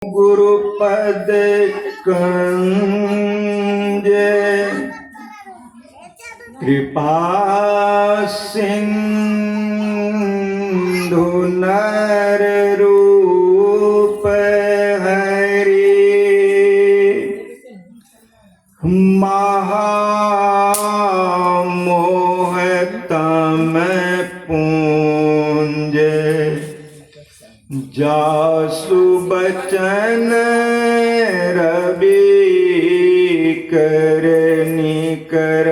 गुरुपद कंज कृपा सिंधु नर रूप हरि महामोहतम पूंज जासु बचन रवि कर निकर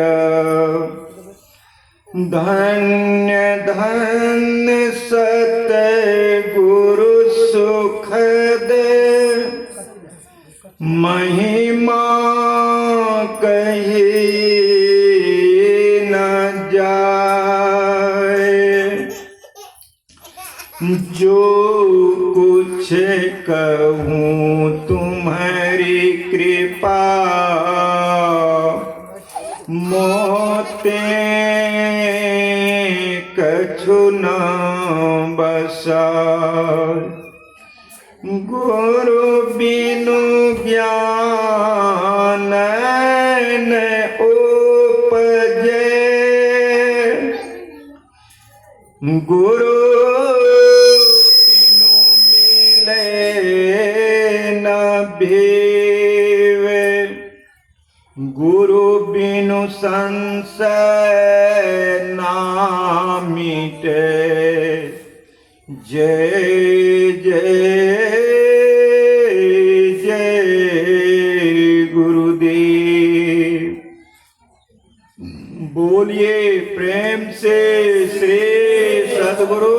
धन्य धन्य सत गुरु सुखद महिमा कही न जाए। जो कुछ कहूँ तुम्हारी कृपा मोते कछु न बसाए। गुरु बिनु ज्ञान न उपजे गुरु भेवे गुरु बिनु संशय ना मिटे। जय जय जय गुरुदेव। बोलिए प्रेम से श्री सद्गुरु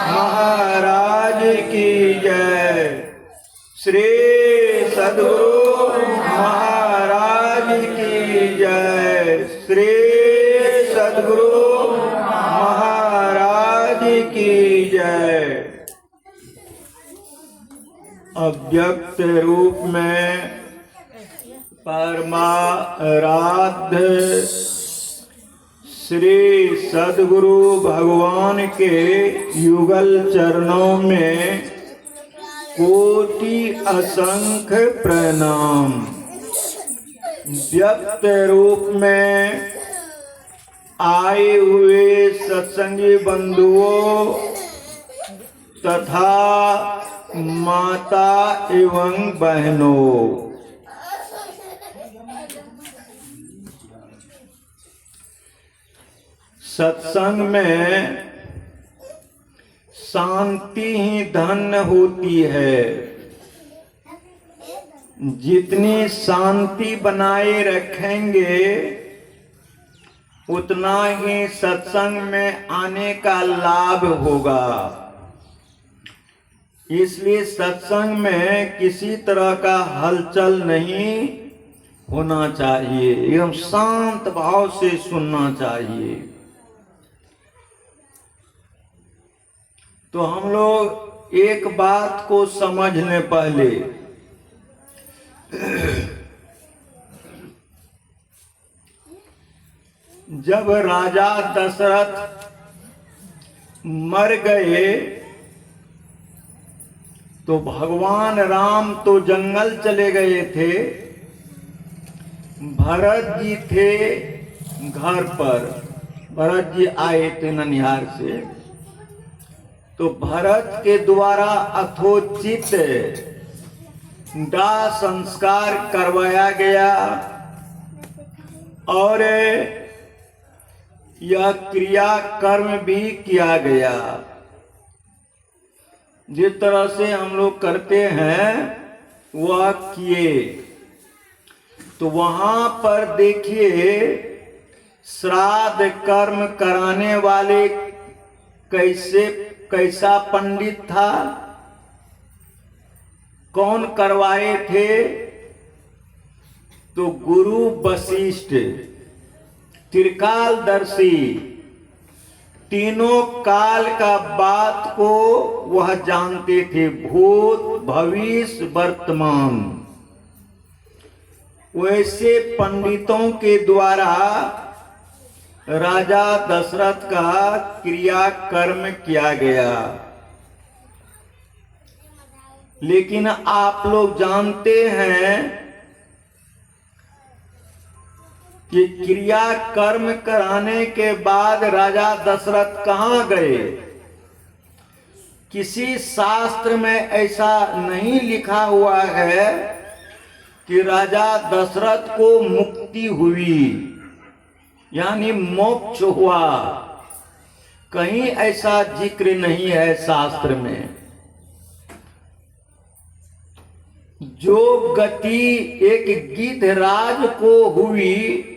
महाराज की जय। श्री सद्गुरु महाराज की जय। श्री सद्गुरु महाराज की जय। अव्यक्त रूप में परमाराध्य श्री सद्गुरु भगवान के युगल चरणों में कोटि असंख्य प्रणाम। व्यक्त रूप में आए हुए सत्संगी बंधुओं तथा माता एवं बहनों, सत्संग में शांति ही धन्य होती है। जितनी शांति बनाए रखेंगे उतना ही सत्संग में आने का लाभ होगा। इसलिए सत्संग में किसी तरह का हलचल नहीं होना चाहिए, एकदम शांत भाव से सुनना चाहिए। तो हम लोग एक बात को समझ लें पहले। जब राजा दशरथ मर गए तो भगवान राम तो जंगल चले गए थे। भरत जी थे घर पर। भरत जी आए थे ननिहाल से। तो भरत के द्वारा अथोचित दाह संस्कार करवाया गया और यह क्रिया कर्म भी किया गया। जिस तरह से हम लोग करते हैं वह किए। तो वहां पर देखिए श्राद्ध कर्म कराने वाले कैसा पंडित था, कौन करवाए थे? तो गुरु वशिष्ठ त्रिकालदर्शी, तीनों काल का बात को वह जानते थे, भूत भविष्य वर्तमान। वैसे पंडितों के द्वारा राजा दशरथ का क्रिया कर्म किया गया। लेकिन आप लोग जानते हैं कि क्रिया कर्म कराने के बाद राजा दशरथ कहाँ गए? किसी शास्त्र में ऐसा नहीं लिखा हुआ है कि राजा दशरथ को मुक्ति हुई, यानी मोक्ष हुआ। कहीं ऐसा जिक्र नहीं है शास्त्र में। जो गति एक गिद्धराज को हुई,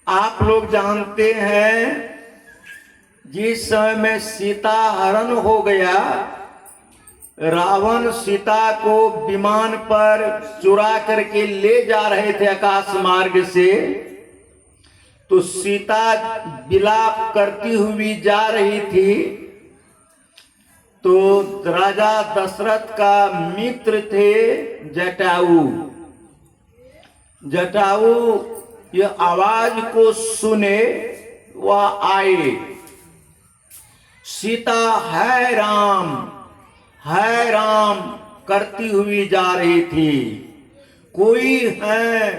आप लोग जानते हैं, जिस समय में सीता हरण हो गया, रावण सीता को विमान पर चुरा करके ले जा रहे थे आकाश मार्ग से, तो सीता विलाप करती हुई जा रही थी। तो राजा दशरथ का मित्र थे जटायु। जटायु ये आवाज को सुने, वह आए। सीता है राम करती हुई जा रही थी। कोई है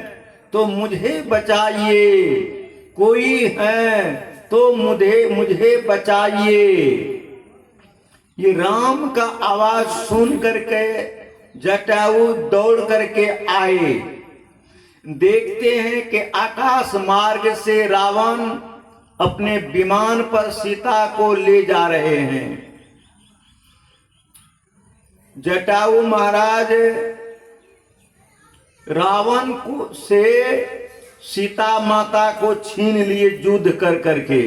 तो मुझे बचाइए, कोई है तो मुझे बचाइए। ये राम का आवाज सुन करके जटायु दौड़ करके आए। देखते हैं कि आकाश मार्ग से रावण अपने विमान पर सीता को ले जा रहे हैं। जटायु महाराज रावण को से सीता माता को छीन लिए युद्ध कर करके,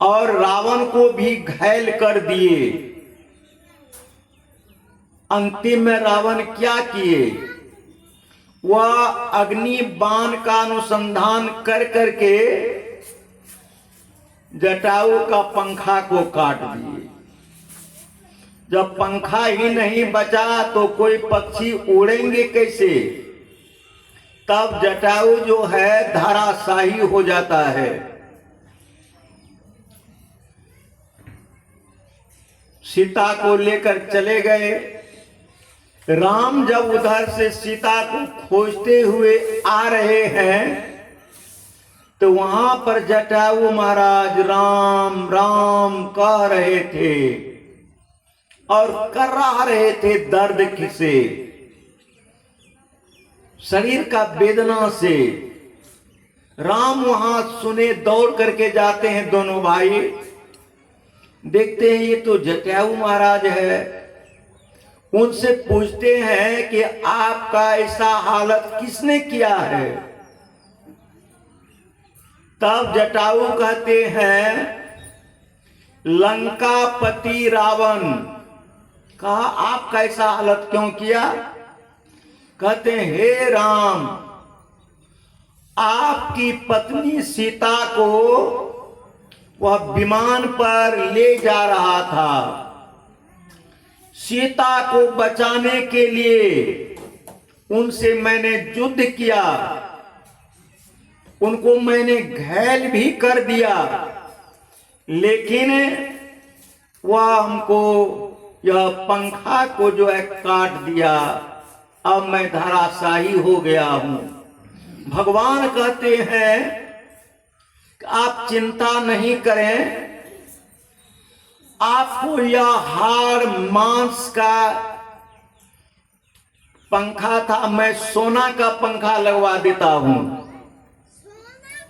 और रावण को भी घायल कर दिए। अंतिम में रावण क्या किए? वह अग्नि बाण का अनुसंधान कर करके जटायु का पंखा को काट दिए। जब पंखा ही नहीं बचा तो कोई पक्षी उड़ेंगे कैसे? तब जटायु जो है धराशायी हो जाता है। सीता को लेकर चले गए। राम जब उधर से सीता को खोजते हुए आ रहे हैं, तो वहां पर जटायु महाराज राम राम कह रहे थे और कर्रा रहे थे दर्द से, शरीर का वेदना से। राम वहां सुने, दौड़ करके जाते हैं दोनों भाई। देखते हैं ये तो जटायु महाराज है। उनसे पूछते हैं कि आपका ऐसा हालत किसने किया है? तब जटायु कहते हैं लंकापति रावण। कहा आपका ऐसा हालत क्यों किया? कहते हैं हे राम, आपकी पत्नी सीता को वह विमान पर ले जा रहा था। सीता को बचाने के लिए उनसे मैंने युद्ध किया, उनको मैंने घायल भी कर दिया, लेकिन वह हमको यह पंखा को जो है काट दिया। अब मैं धराशायी हो गया हूं। भगवान कहते हैं कि आप चिंता नहीं करें, आपको यह हाड़ मांस का पंखा था, मैं सोना का पंखा लगवा देता हूं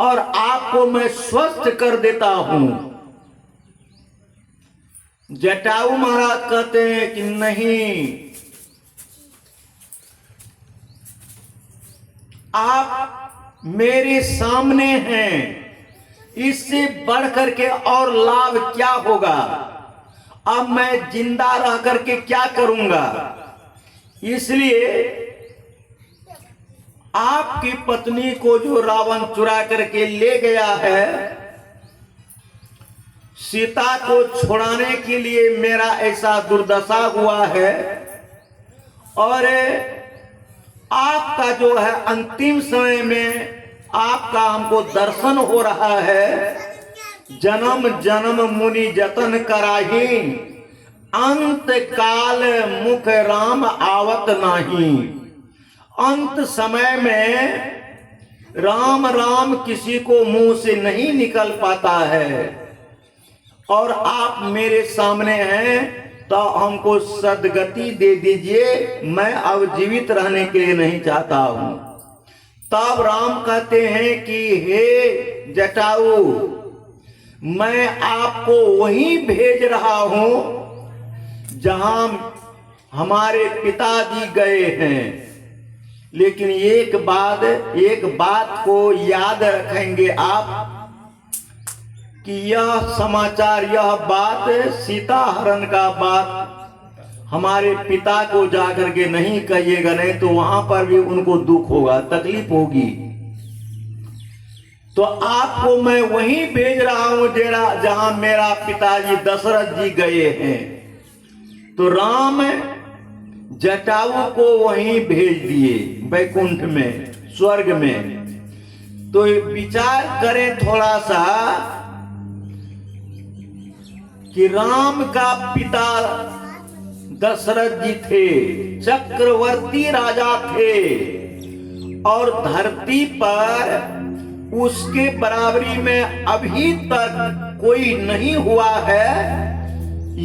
और आपको मैं स्वस्थ कर देता हूं। जटायु महाराज कहते हैं कि नहीं, आप मेरे सामने हैं, इससे बढ़कर के और लाभ क्या होगा? अब मैं जिंदा रह करके क्या करूंगा? इसलिए आपकी पत्नी को जो रावण चुरा करके ले गया है, सीता को छुड़ाने के लिए मेरा ऐसा दुर्दशा हुआ है। और आपका जो है अंतिम समय में आपका हमको दर्शन हो रहा है। जन्म जन्म मुनि जतन कराही, अंत काल मुख राम आवत नाही। अंत समय में राम राम किसी को मुंह से नहीं निकल पाता है। और आप मेरे सामने हैं तो हमको सदगति दे दीजिए, मैं अब जीवित रहने के लिए नहीं चाहता हूं। तब राम कहते हैं कि हे जटायु, मैं आपको वहीं भेज रहा हूं जहां हमारे पिताजी गए हैं। लेकिन एक बात को याद रखेंगे आप कि यह समाचार, यह बात सीता हरण का बात हमारे पिता को जाकर के नहीं कहिएगा, नहीं तो वहां पर भी उनको दुख होगा, तकलीफ होगी। तो आपको मैं वहीं भेज रहा हूं जहां मेरा पिताजी दशरथ जी गए हैं। तो राम जटायु को वहीं भेज दिए वैकुंठ में, स्वर्ग में। तो विचार करें थोड़ा सा कि राम का पिता दशरथ जी थे, चक्रवर्ती राजा थे, और धरती पर उसके बराबरी में अभी तक कोई नहीं हुआ है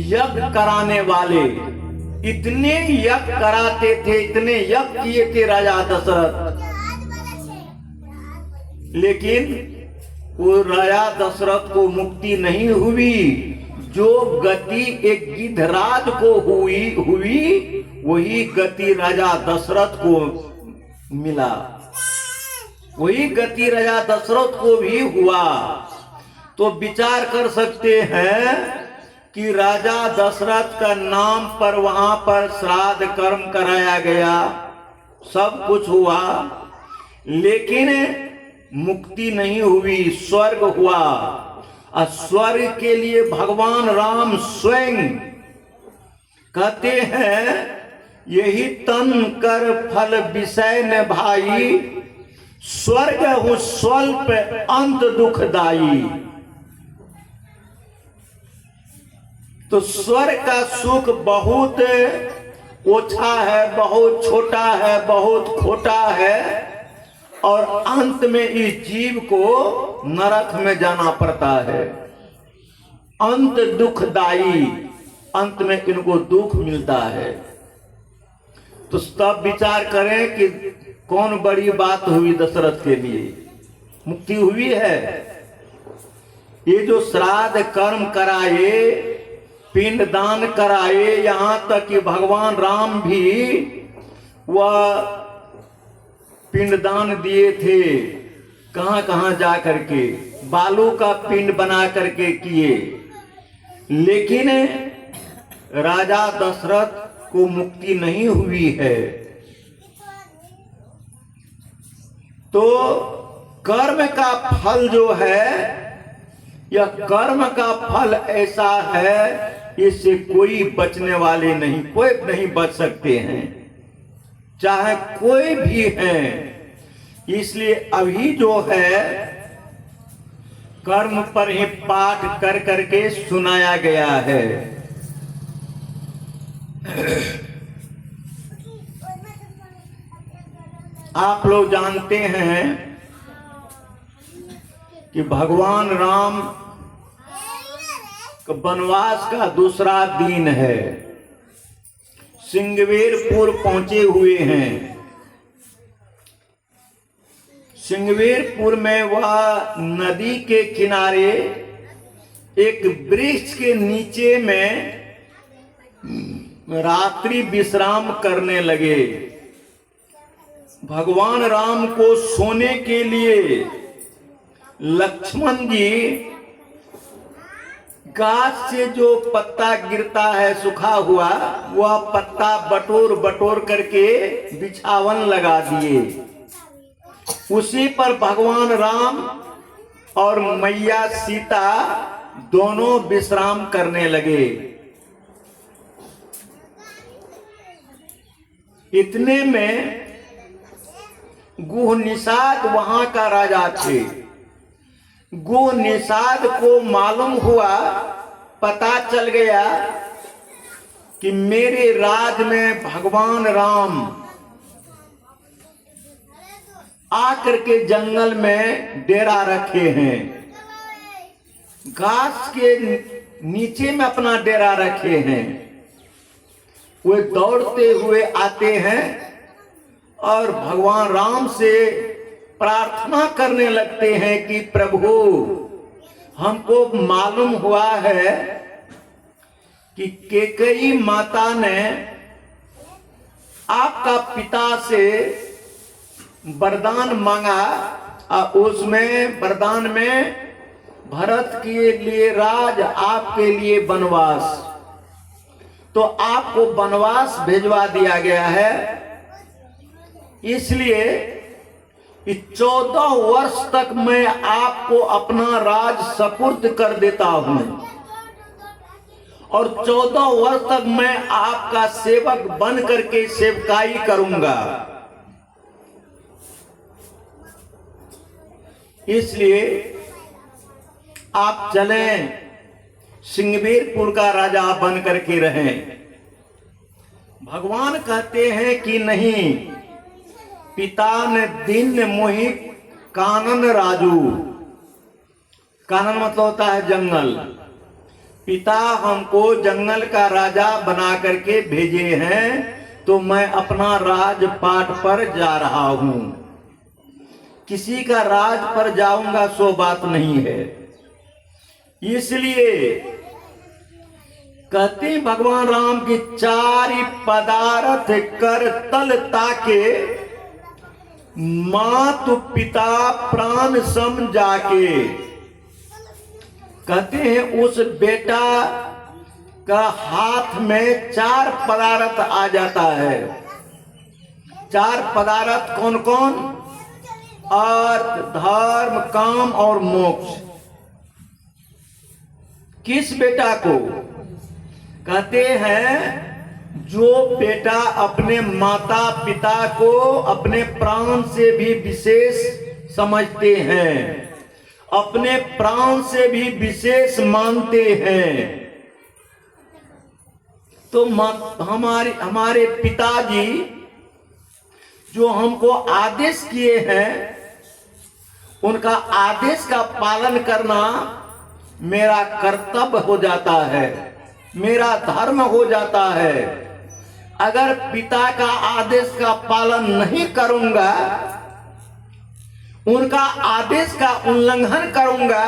यज्ञ कराने वाले। इतने यज्ञ कराते थे, इतने यज्ञ किए थे राजा दशरथ, लेकिन वो राजा दशरथ को मुक्ति नहीं हुई। जो गति एक गिद्धराज को हुई वही गति राजा दशरथ को मिला, वही गति राजा दशरथ को भी हुआ। तो विचार कर सकते हैं कि राजा दशरथ का नाम पर वहां पर श्राद्ध कर्म कराया गया, सब कुछ हुआ, लेकिन मुक्ति नहीं हुई, स्वर्ग हुआ। और स्वर्ग के लिए भगवान राम स्वयं कहते हैं, यही तन कर फल विषय न भाई, स्वर्ग हो स्वल्प अंत दुखदाई। तो स्वर्ग का सुख बहुत ओछा है, बहुत छोटा है, बहुत खोटा है, और अंत में इस जीव को नरक में जाना पड़ता है। अंत दुखदाई, अंत में इनको दुख मिलता है। तो तब विचार करें कि कौन बड़ी बात हुई दशरथ के लिए, मुक्ति हुई है। ये जो श्राद्ध कर्म कराए, पिंड दान कराए, यहां तक कि भगवान राम भी वह पिंडदान दिए थे, कहां कहां जा करके बालू का पिंड बना करके किए, लेकिन राजा दशरथ को मुक्ति नहीं हुई है। तो कर्म का फल जो है, यह कर्म का फल ऐसा है, इससे कोई बचने वाले नहीं, कोई नहीं बच सकते हैं, चाहे कोई भी है। इसलिए अभी जो है कर्म पर ही पाठ कर करके सुनाया गया है। आप लोग जानते हैं कि भगवान राम वनवास का दूसरा दिन है, सिंगवेरपुर पहुंचे हुए हैं। सिंगवेरपुर में वह नदी के किनारे एक वृक्ष के नीचे में रात्रि विश्राम करने लगे। भगवान राम को सोने के लिए लक्ष्मण जी गाछ से जो पत्ता गिरता है सूखा हुआ, वह पत्ता बटोर बटोर करके बिछावन लगा दिए। उसी पर भगवान राम और मैया सीता दोनों विश्राम करने लगे। इतने में गुह निषाद वहां का राजा थे। गुह निषाद को मालूम हुआ, पता चल गया कि मेरे राज में भगवान राम आकर के जंगल में डेरा रखे हैं, घास के नीचे में अपना डेरा रखे हैं। वे दौड़ते हुए आते हैं और भगवान राम से प्रार्थना करने लगते हैं कि प्रभु, हमको मालूम हुआ है कि कैकेयी माता ने आपका पिता से वरदान मांगा और उसमें वरदान में भरत के लिए राज, आपके लिए वनवास, तो आपको वनवास भेजवा दिया गया है। इसलिए 14 वर्ष तक मैं आपको अपना राज सपुर्द कर देता हूं और 14 वर्ष तक मैं आपका सेवक बन करके सेवकाई करूंगा। इसलिए आप चलें, सिंहवीरपुर का राजा बन करके रहें। भगवान कहते हैं कि नहीं, पिता ने दिन मोहि कानन राजू। कानन मतलब होता है जंगल। पिता हमको जंगल का राजा बना करके भेजे हैं, तो मैं अपना राजपाट पर जा रहा हूं। किसी का राज पर जाऊंगा सो बात नहीं है। इसलिए कहते हैं भगवान राम की चारि पदार्थ कर तल ताके, मातु पिता प्राण सम जाके। कहते हैं उस बेटा का हाथ में 4 पदार्थ आ जाता है। 4 पदार्थ कौन कौन? अर्थ, धर्म, काम और मोक्ष। किस बेटा को? कहते हैं जो बेटा अपने माता पिता को अपने प्राण से भी विशेष समझते हैं, अपने प्राण से भी विशेष मानते हैं। तो हमारे पिताजी जो हमको आदेश किए हैं, उनका आदेश का पालन करना मेरा कर्तव्य हो जाता है, मेरा धर्म हो जाता है। अगर पिता का आदेश का पालन नहीं करूंगा, उनका आदेश का उल्लंघन करूंगा,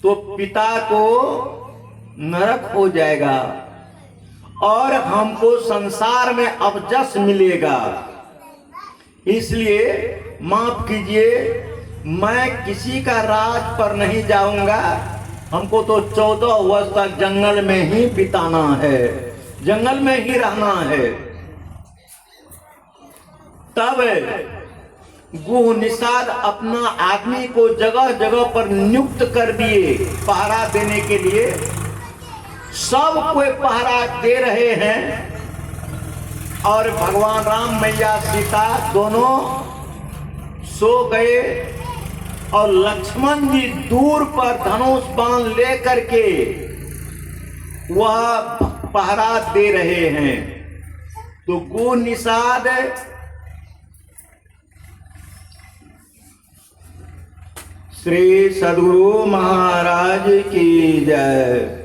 तो पिता को नरक हो जाएगा और हमको संसार में अपजस मिलेगा। इसलिए माफ कीजिए, मैं किसी का राज पर नहीं जाऊंगा। हमको तो 14 वर्ष तक जंगल में ही बिताना है, जंगल में ही रहना है। तब गुह निषाद अपना आदमी को जगह जगह पर नियुक्त कर दिए पहरा देने के लिए। सब कोई पहरा दे रहे हैं और भगवान राम, मैया सीता दोनों सो गए और लक्ष्मण जी दूर पर धनुष बाण लेकर के वह पहरा दे रहे हैं। तो गुह निषाद श्री सद्गुरु महाराज की जय।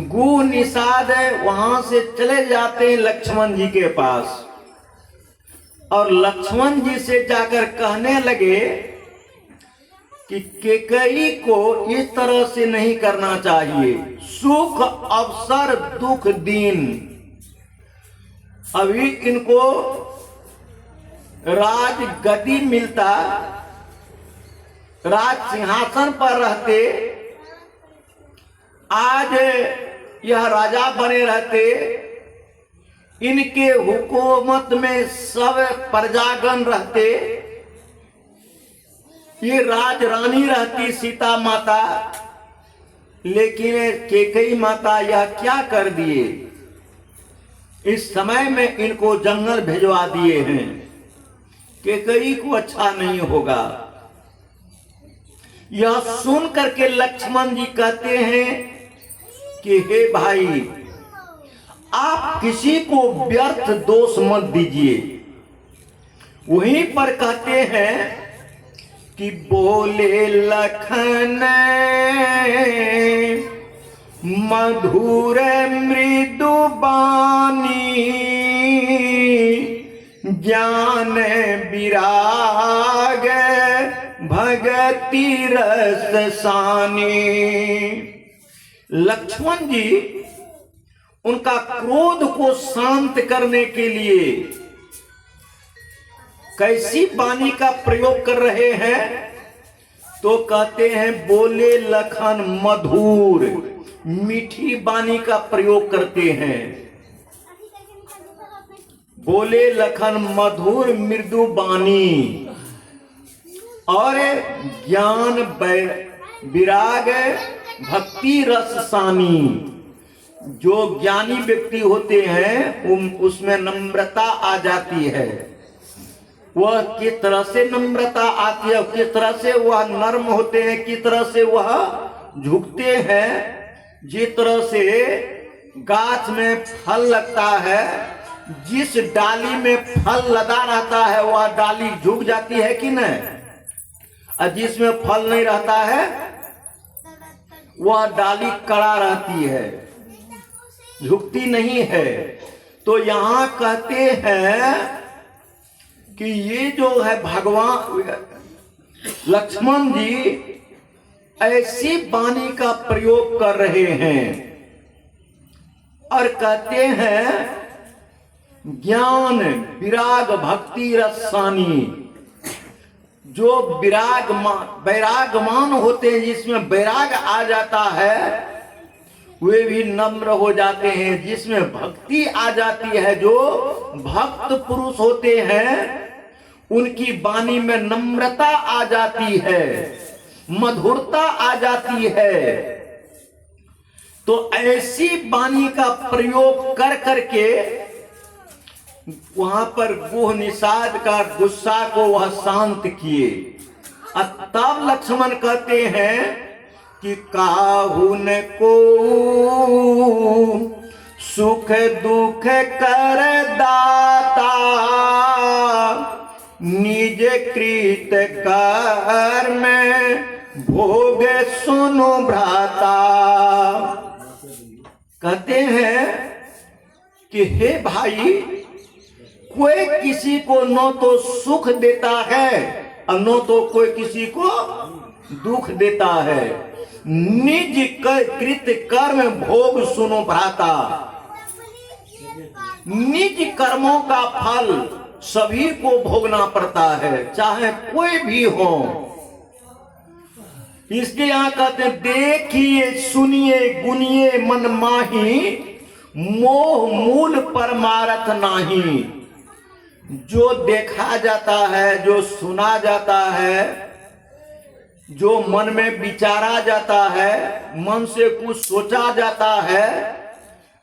गुह निषाद वहां से चले जाते हैं लक्ष्मण जी के पास और लक्ष्मण जी से जाकर कहने लगे कि कैकेयी को इस तरह से नहीं करना चाहिए। सुख अवसर दुख दीन। अभी इनको राज गद्दी मिलता, राज सिंहासन पर रहते, आज यह राजा बने रहते, इनके हुकूमत में सब प्रजागण रहते, ये राज रानी रहती सीता माता। लेकिन कैकेयी माता यह क्या कर दिए, इस समय में इनको जंगल भिजवा दिए हैं। कैकेयी को अच्छा नहीं होगा। यह सुन करके लक्ष्मण जी कहते हैं कि हे भाई, आप किसी को व्यर्थ दोष मत दीजिए। वहीं पर कहते हैं कि बोले लखन मधुर मृदु बानी, ज्ञान विराग भगति रस सानी। लक्ष्मण जी उनका क्रोध को शांत करने के लिए कैसी वाणी का प्रयोग कर रहे हैं? तो कहते हैं बोले लखन मधुर, मीठी वाणी का प्रयोग करते हैं। बोले लखन मधुर मृदु वाणी और ज्ञान विराग भक्ति रस सानी। जो ज्ञानी व्यक्ति होते हैं उसमें नम्रता आ जाती है। वह किस तरह से नम्रता आती है, किस तरह से वह नर्म होते हैं, किस तरह से वह झुकते हैं। जिस तरह से गाछ में फल लगता है, जिस डाली में फल लदा रहता है वह डाली झुक जाती है कि नहीं, और जिसमें फल नहीं रहता है वह डाली कड़ा रहती है, झुकती नहीं है। तो यहाँ कहते हैं कि ये जो है भगवान लक्ष्मण जी ऐसी वाणी का प्रयोग कर रहे हैं और कहते हैं ज्ञान विराग भक्ति रसानी। जो वैरागमान होते हैं, जिसमें वैराग आ जाता है वे भी नम्र हो जाते हैं। जिसमें भक्ति आ जाती है, जो भक्त पुरुष होते हैं उनकी वाणी में नम्रता आ जाती है, मधुरता आ जाती है। तो ऐसी वाणी का प्रयोग कर करके वहां पर गुह निषाद का गुस्सा को वह शांत किए। तब लक्ष्मण कहते हैं कि काहुन को सुख दुख कर दाता, निज कृत कर्म भोग सुनो भ्राता। कहते हैं कि हे भाई, कोई किसी को न तो सुख देता है और न तो कोई किसी को दुख देता है। निज कृत कर्म भोग सुनो भ्राता। निज कर्मों का फल सभी को भोगना पड़ता है, चाहे कोई भी हो। इसके यहाँ कहते हैं देखिए सुनिए गुनिए मन माही, मोह मूल परमारथ नाही। जो देखा जाता है, जो सुना जाता है, जो मन में विचारा जाता है, मन से कुछ सोचा जाता है,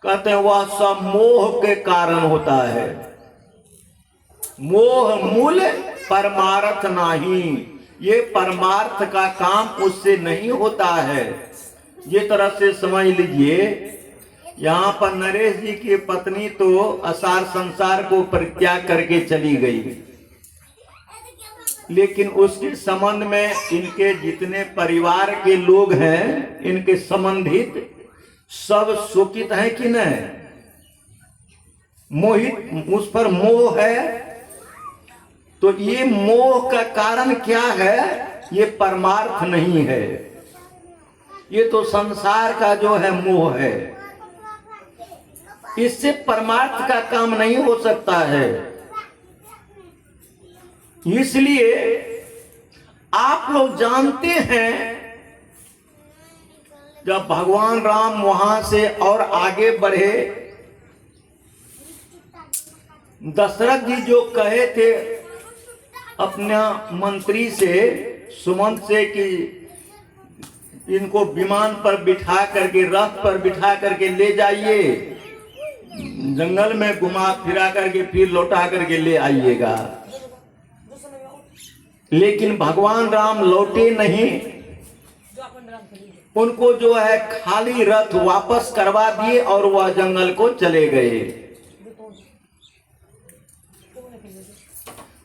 कहते हैं वह सब मोह के कारण होता है। मोह मूल परमार्थ नहीं, ये परमार्थ का काम उससे नहीं होता है। ये तरह से समझ लीजिए। यहाँ पर नरेश जी की पत्नी तो असार संसार को परित्याग करके चली गई, लेकिन उसके संबंध में इनके जितने परिवार के लोग हैं, इनके संबंधित सब शोकित हैं कि नहीं? मोहित, उस पर मोह है। तो ये मोह का कारण क्या है? ये परमार्थ नहीं है, ये तो संसार का जो है मोह है। इससे परमार्थ का काम नहीं हो सकता है। इसलिए आप लोग जानते हैं, जब भगवान राम वहां से और आगे बढ़े, दशरथ जी जो कहे थे अपना मंत्री से, सुमंत से, कि इनको विमान पर बिठा करके, रथ पर बिठा करके ले जाइए, जंगल में घुमा फिरा करके फिर लौटा करके ले आइएगा। लेकिन भगवान राम लौटे नहीं। उनको जो है खाली रथ वापस करवा दिए और वह जंगल को चले गए।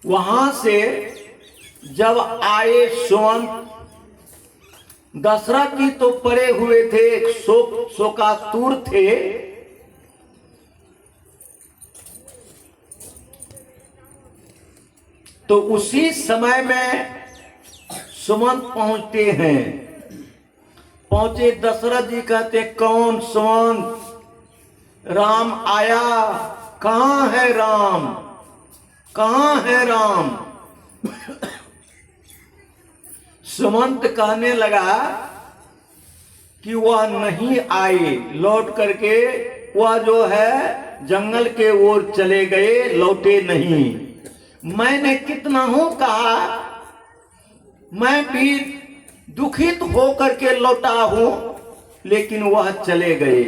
वहां से जब आए सुमंत, दशरथ जी तो पड़े हुए थे, शोकातुर थे। तो उसी समय में सुमंत पहुंचते हैं। पहुंचे, दशरथ जी कहते कौन सुमंत? राम आया। कहां है राम? कहां है राम? सुमंत कहने लगा कि वह नहीं आए, लौट करके वह जो है जंगल के ओर चले गए, लौटे नहीं। मैंने कितना हूं कहा, मैं भी दुखित होकर के लौटा हूं, लेकिन वह चले गए।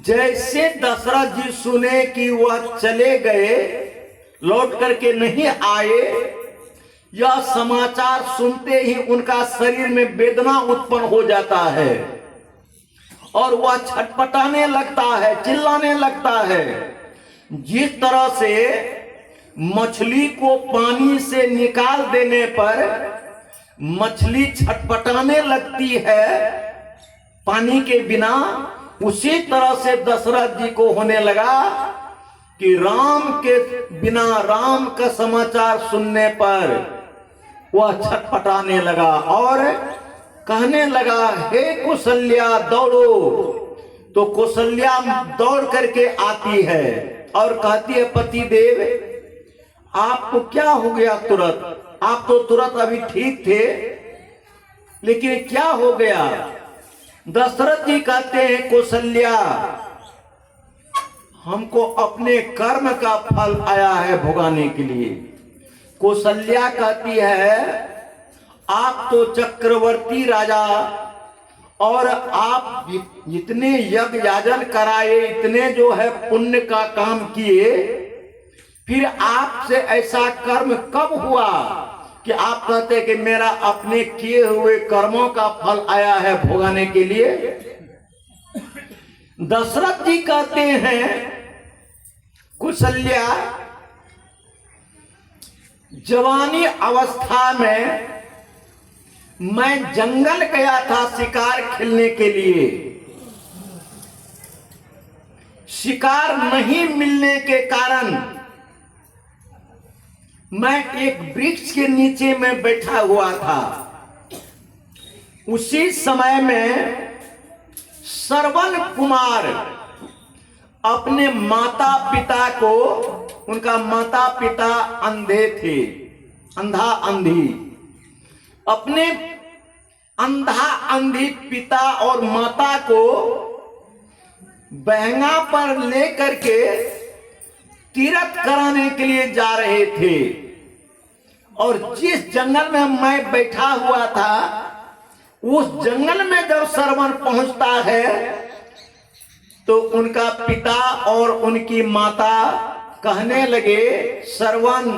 जैसे दशरथ जी सुने कि वह चले गए, लौट करके नहीं आए, यह समाचार सुनते ही उनका शरीर में वेदना उत्पन्न हो जाता है और वह छटपटाने लगता है, चिल्लाने लगता है। जिस तरह से मछली को पानी से निकाल देने पर मछली छटपटाने लगती है पानी के बिना, उसी तरह से दशरथ जी को होने लगा कि राम के बिना, राम का समाचार सुनने पर वह छटपटाने लगा और कहने लगा हे कौशल्या दौड़ो। तो कौशल्या दौड़ करके आती है और कहती है पति देव आपको क्या हो गया तुरंत? आप तो तुरंत अभी ठीक थे, लेकिन क्या हो गया? दशरथ जी कहते हैं कौशल्या हमको अपने कर्म का फल आया है भोगाने के लिए। कौशल्या कहती है आप तो चक्रवर्ती राजा और आप जितने यज्ञ याजन कराए, इतने जो है पुण्य का काम किए, फिर आपसे ऐसा कर्म कब हुआ कि आप कहते कि मेरा अपने किए हुए कर्मों का फल आया है भोगाने के लिए? दशरथ जी कहते हैं कौशल्या जवानी अवस्था में मैं जंगल गया था शिकार खेलने के लिए। शिकार नहीं मिलने के कारण मैं एक वृक्ष के नीचे में बैठा हुआ था। उसी समय में श्रवण कुमार अपने माता पिता को, उनका माता पिता अंधे थे, अंधा अंधी, अपने अंधा अंधी पिता और माता को बहंगा पर लेकर के तीर्थ कराने के लिए जा रहे थे। और जिस जंगल में मैं बैठा हुआ था, उस जंगल में जब श्रवण पहुंचता है तो उनका पिता और उनकी माता कहने लगे श्रवण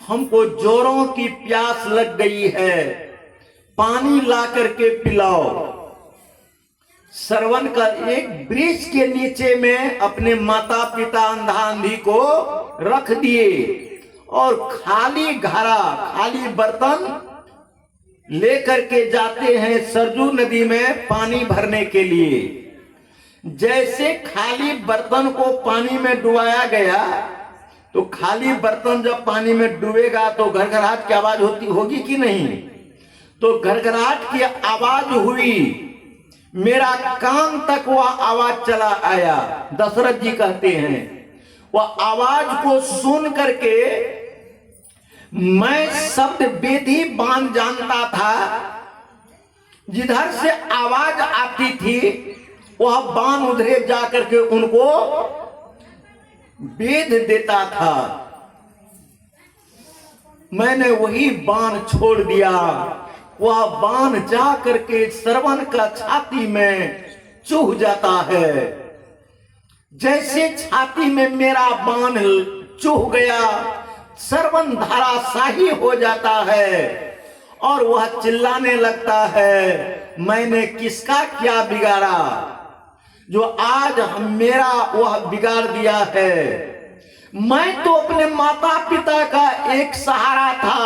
हमको जोरों की प्यास लग गई है, पानी ला करके पिलाओ। श्रवण का एक वृक्ष के नीचे में अपने माता पिता अंधा अंधी को रख दिए और खाली घड़ा, खाली बर्तन लेकर के जाते हैं सरजू नदी में पानी भरने के लिए। जैसे खाली बर्तन को पानी में डुबाया गया, तो खाली बर्तन जब पानी में डूबेगा तो घरघराहट की आवाज होगी कि नहीं? तो घरघराहट की आवाज हुई, मेरा कान तक वह आवाज चला आया। दशरथ जी कहते हैं वह आवाज को सुन करके मैं शब्द वेदी बाण जानता था। जिधर से आवाज आती थी वह बाण उधरे जाकर के उनको वेद देता था। मैंने वही बाण छोड़ दिया। वह बाण जा करके श्रवण का छाती में चुभ जाता है। जैसे छाती में मेरा बाण चुभ गया, श्रवण धाराशाही हो जाता है और वह चिल्लाने लगता है, मैंने किसका क्या बिगाड़ा जो आज मेरा वह बिगाड़ दिया है। मैं तो अपने माता पिता का एक सहारा था,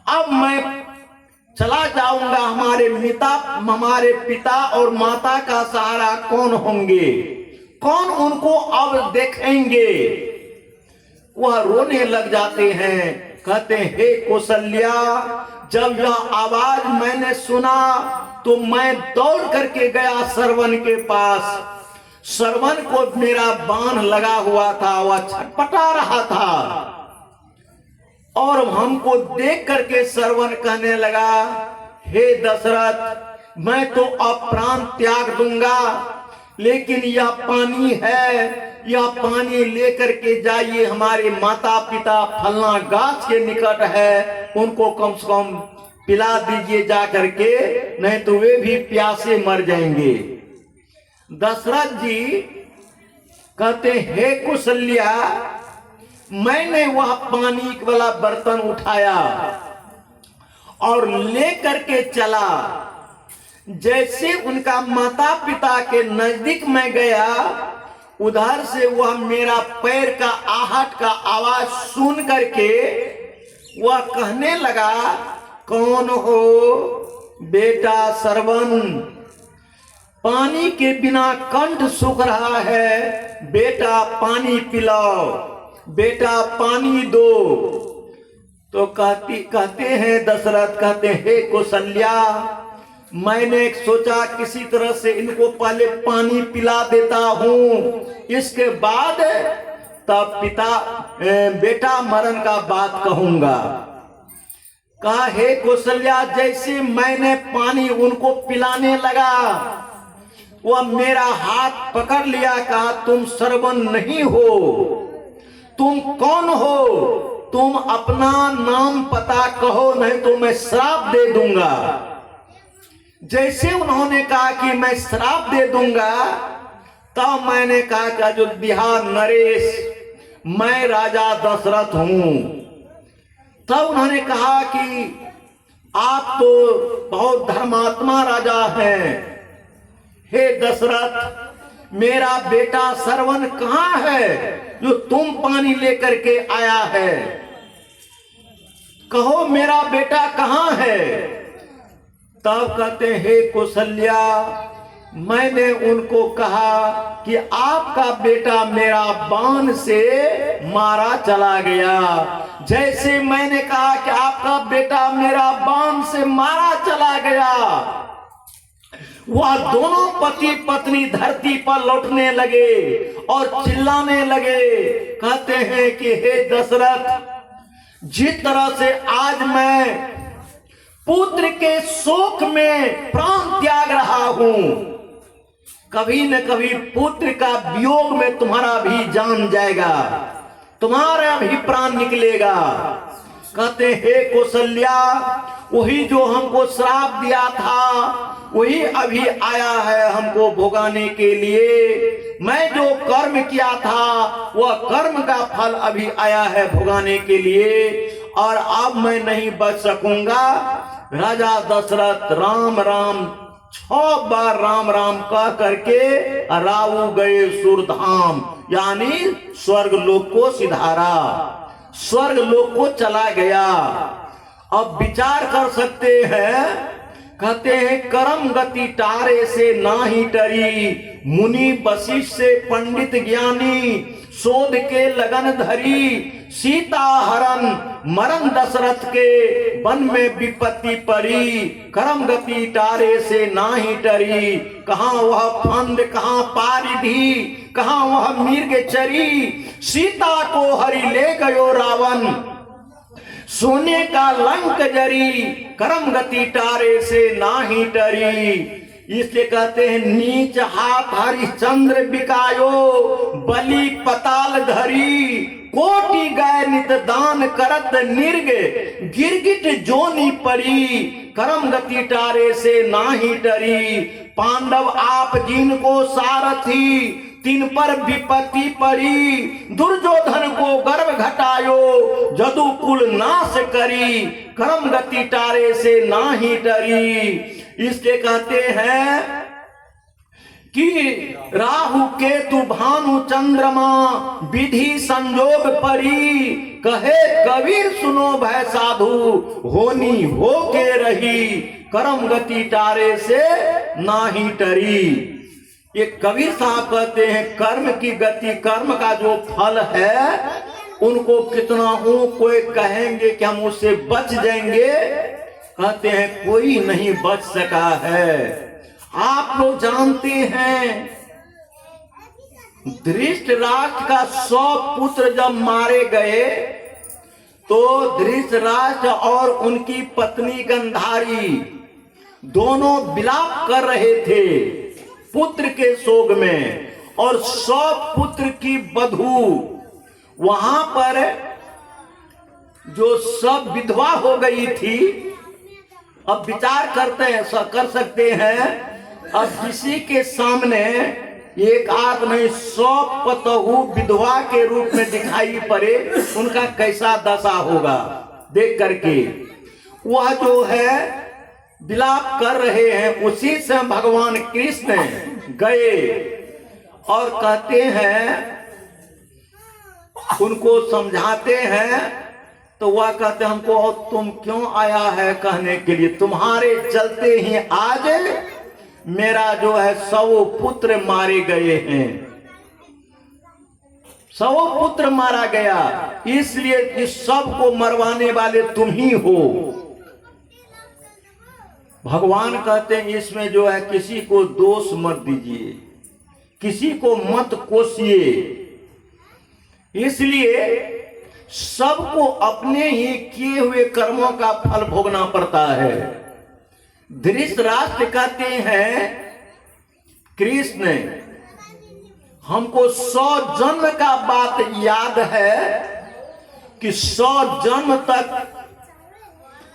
अब मैं चला जाऊंगा, हमारे पिता और माता का सहारा कौन होंगे, कौन उनको अब देखेंगे। वह रोने लग जाते हैं, कहते हैं हे कौशल्या, जब यह आवाज मैंने सुना तो मैं दौड़ करके गया श्रवण के पास। श्रवण को मेरा बाण लगा हुआ था, वह छटपटा रहा था और हमको देख करके श्रवण कहने लगा, हे दशरथ, मैं तो अब प्राण त्याग दूंगा, लेकिन यह पानी है, यह पानी लेकर के जाइए, हमारे माता पिता फलना गाछ के निकट है, उनको कम से कम पिला दीजिए जा करके, नहीं तो वे भी प्यासे मर जाएंगे। दशरथ जी कहते हे कौशल्या, मैंने वह पानी वाला बर्तन उठाया और ले करके चला। जैसे उनका माता पिता के नजदीक में गया, उधर से वह मेरा पैर का आहट का आवाज सुन करके वह कहने लगा, कौन हो बेटा श्रवण, पानी के बिना कंठ सूख रहा है, बेटा पानी पिलाओ, बेटा पानी दो। तो कहते हैं दशरथ, कहते हैं हे कौशल्या, मैंने सोचा किसी तरह से इनको पहले पानी पिला देता हूं, इसके बाद तब बेटा मरण का बात कहूंगा। कहा हे कौशल्या, जैसे मैंने पानी उनको पिलाने लगा, वह मेरा हाथ पकड़ लिया, कहा तुम श्रवण नहीं हो, तुम कौन हो, तुम अपना नाम पता कहो, नहीं तो मैं श्राप दे दूंगा। जैसे उन्होंने कहा कि मैं श्राप दे दूंगा, तब मैंने कहा कि अयोध्या नरेश, मैं राजा दशरथ हूं। तब उन्होंने कहा कि आप तो बहुत धर्मात्मा राजा हैं, हे दशरथ, मेरा बेटा श्रवण कहाँ है जो तुम पानी लेकर के आया है, कहो मेरा बेटा कहाँ है। तब कहते हे कौशल्या, मैंने उनको कहा कि आपका बेटा मेरा बाण से मारा चला गया। जैसे मैंने कहा कि आपका बेटा मेरा बाण से मारा चला गया, वह दोनों पति पत्नी धरती पर लौटने लगे और चिल्लाने लगे। कहते हैं कि हे दशरथ, जिस तरह से आज मैं पुत्र के शोक में प्राण त्याग रहा हूं, कभी न कभी पुत्र का वियोग में तुम्हारा भी जान जाएगा, तुम्हारा भी प्राण निकलेगा। कहते हे कौशल्या, वही जो हमको श्राप दिया था वही अभी आया है हमको भोगाने के लिए। मैं जो कर्म किया था वह कर्म का फल अभी आया है भोगाने के लिए, और अब मैं नहीं बच सकूंगा। राजा दशरथ राम राम 6 बार राम राम कह करके राऊ गए सुरधाम, यानी स्वर्ग लोक को सिधारा, स्वर्ग लोक को चला गया। अब विचार कर सकते हैं, कहते हैं करम गति टारे से नाही टरी, मुनि वशिष्ठ से पंडित ज्ञानी, शोध के लगन धरी, सीता हरण मरण दशरथ के वन में विपत्ति पड़ी, करम गति टारे से नाही टरी। कहाँ वह फंद कहाँ पारिधि, कहाँ वह मिर्ग चरी, सीता को हरि ले गयो रावण, सोने का लंक जरी, करम गति टारे से नाही टरी। इसलिए कहते हैं नीच हाथ हरिश्चंद्र बिकायो, बलि पताल धरी, कोटि गए नित दान करत निर्ग, गिरगिट जोनी पड़ी, करम गति टारे से नाही टरी। पांडव आप जिनको सारथी, तीन पर विपत्ति पड़ी, दुर्योधन को गर्भ घटायो, जदु कुल नाश करी, कर्म गति टारे से नाही डरी। इसके कहते हैं कि राहु केतु भानु चंद्रमा विधि संयोग परी, कहे कबीर सुनो भय साधु, होनी हो के रही, कर्म गति टारे से नाही डरी। ये कबीर साहब कहते हैं कर्म की गति, कर्म का जो फल है उनको कितना हो, कोई कहेंगे कि हम उससे बच जाएंगे, कहते हैं कोई नहीं बच सका है। आप लोग जानते हैं धृतराष्ट्र का 100 पुत्र जब मारे गए तो धृतराष्ट्र और उनकी पत्नी गांधारी दोनों विलाप कर रहे थे पुत्र के शोक में, और 100 पुत्र की बधू वहां पर जो सब विधवा हो गई थी। अब विचार करते हैं, कर सकते हैं, अब किसी के सामने एक आध नहीं 100 पतहू विधवा के रूप में दिखाई पड़े, उनका कैसा दशा होगा देख करके। वह जो है विलाप कर रहे हैं, उसी से भगवान कृष्ण गए और कहते हैं, उनको समझाते हैं, तो वह कहते हमको तुम क्यों आया है कहने के लिए, तुम्हारे चलते ही आज मेरा जो है 100 पुत्र मारे गए हैं, 100 पुत्र मारा गया, इसलिए इस सब को मरवाने वाले तुम ही हो। भगवान कहते हैं इसमें जो है किसी को दोष मत दीजिए, किसी को मत कोसिए, इसलिए सबको अपने ही किए हुए कर्मों का फल भोगना पड़ता है। धृतराष्ट्र कहते हैं कृष्ण हमको 100 जन्म का बात याद है कि 100 जन्म तक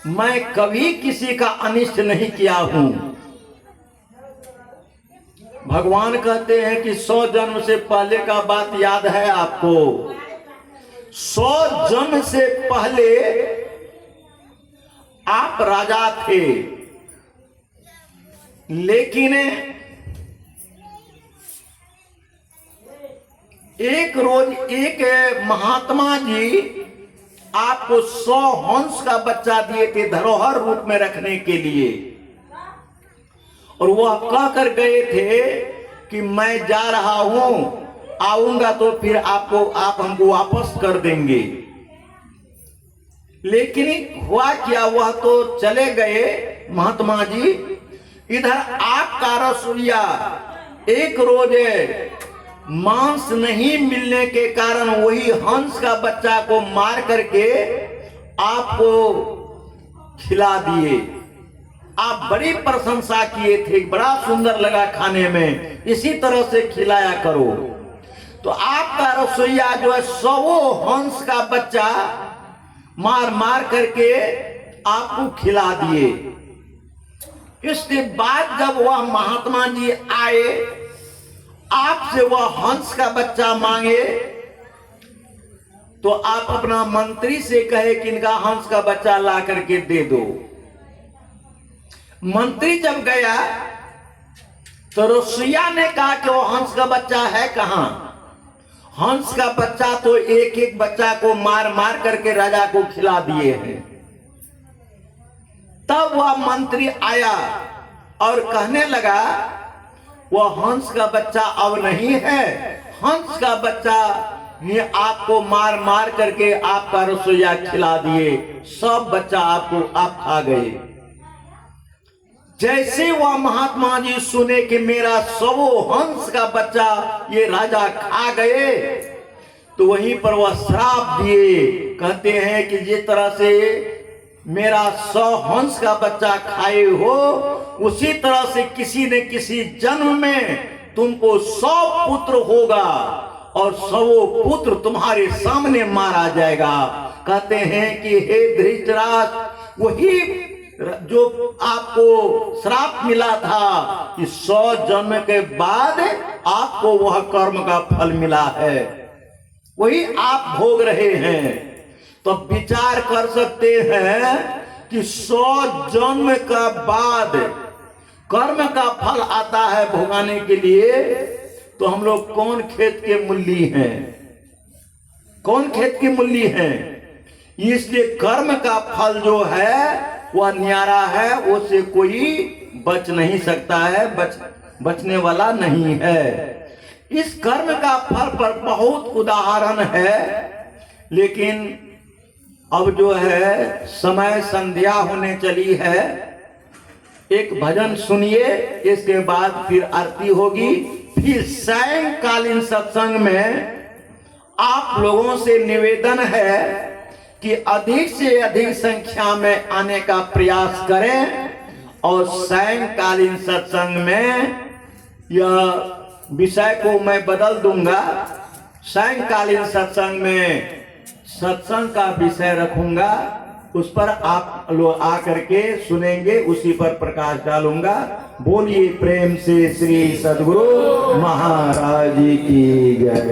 मैं कभी किसी का अनिष्ट नहीं किया हूं। भगवान कहते हैं कि 100 जन्म से पहले का बात याद है आपको। 100 जन्म से पहले आप राजा थे, लेकिन एक रोज एक महात्मा जी आपको 100 हंस का बच्चा दिए थे धरोहर रूप में रखने के लिए, और वह कह कर गए थे कि मैं जा रहा हूं, आऊंगा तो फिर आप हमको वापस कर देंगे। लेकिन हुआ क्या, वह तो चले गए महात्मा जी। इधर आपका रसोइया एक रोज मांस नहीं मिलने के कारण वही हंस का बच्चा को मार करके आपको खिला दिए। आप बड़ी प्रशंसा किए थे, बड़ा सुंदर लगा खाने में, इसी तरह से खिलाया करो। तो आपका रसोइया जो है 100 हंस का बच्चा मार मार करके आपको खिला दिए। इसके बाद जब वह महात्मा जी आए, आपसे वह हंस का बच्चा मांगे, तो आप अपना मंत्री से कहे कि इनका हंस का बच्चा ला करके दे दो। मंत्री जब गया तो रसोइया ने कहा कि वो हंस का बच्चा है कहां। हंस का बच्चा तो एक एक बच्चा को मार मार करके राजा को खिला दिए हैं। तब वह मंत्री आया और कहने लगा वह हंस का बच्चा अब नहीं है, हंस का बच्चा ये आपको मार मार करके आपका रसोइया खिला दिए, सब बच्चा आपको आप खा गए। जैसे वह महात्मा जी सुने कि मेरा 100 हंस का बच्चा ये राजा खा गए, तो वहीं पर वह श्राप दिए। कहते हैं कि जिस तरह से मेरा 100 हंस का बच्चा खाए हो, उसी तरह से किसी न किसी जन्म में तुमको 100 पुत्र होगा और 100 पुत्र तुम्हारे सामने मारा जाएगा। कहते हैं कि हे धृतराष्ट्र, वही जो आपको श्राप मिला था कि 100 जन्म के बाद आपको वह कर्म का फल मिला है, वही आप भोग रहे हैं। तो विचार कर सकते हैं कि 100 जन्म का बाद कर्म का फल आता है भोगाने के लिए, तो हम लोग कौन खेत के मूल्य हैं, कौन खेत के मूल्य हैं। इसलिए कर्म का फल जो है वह न्यारा है, उससे कोई बच नहीं सकता है, बचने वाला नहीं है। इस कर्म का फल पर बहुत उदाहरण है, लेकिन अब जो है समय संध्या होने चली है, एक भजन सुनिए, इसके बाद फिर आरती होगी। फिर सायंकालीन सत्संग में आप लोगों से निवेदन है कि अधिक से अधिक संख्या में आने का प्रयास करें, और सायंकालीन सत्संग में यह विषय को मैं बदल दूंगा। सायंकालीन सत्संग में सत्संग का विषय रखूंगा, उस पर आप लोग आकर के सुनेंगे, उसी पर प्रकाश डालूंगा। बोलिए प्रेम से श्री सद्गुरु महाराज की जय।